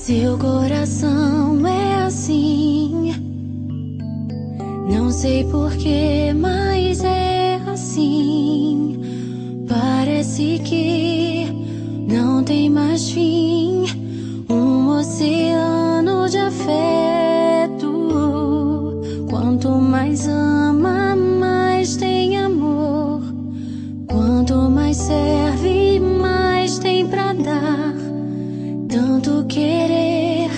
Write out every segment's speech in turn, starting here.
Seu coração é assim, não sei porquê, mas é assim. Parece que não tem mais fim, um oceano de afeto. Quanto mais ama, mais tem amor. Quanto mais serve, mais tem pra dar. Tanto querer,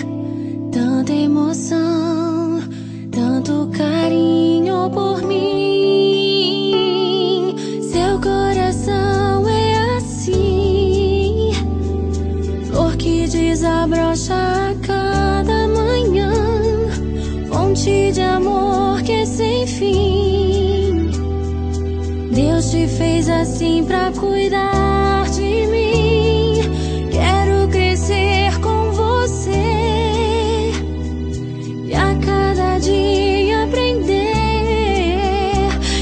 tanta emoção, tanto carinho por mim. Seu coração é assim, flor que desabrocha a cada manhã, fonte de amor que é sem fim. Deus te fez assim pra cuidar de mim. Quero crescer com você e a cada dia aprender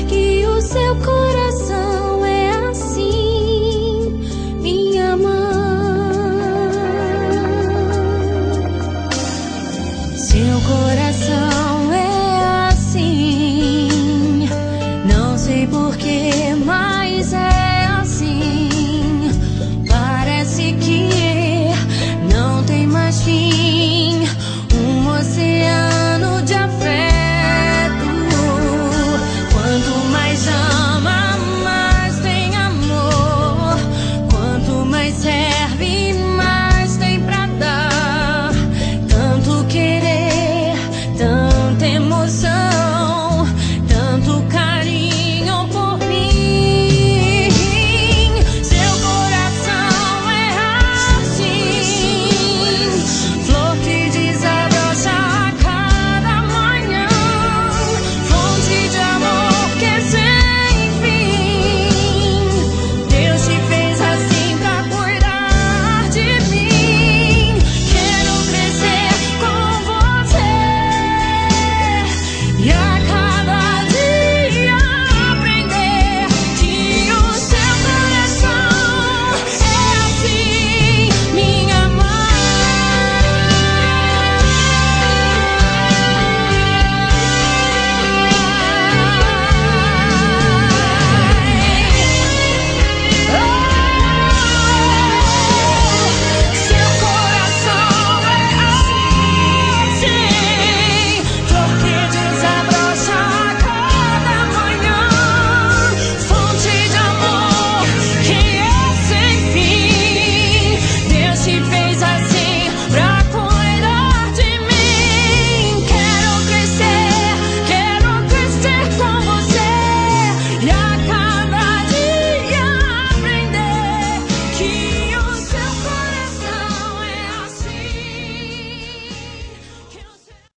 que o seu coração é assim, minha mãe. Seu coração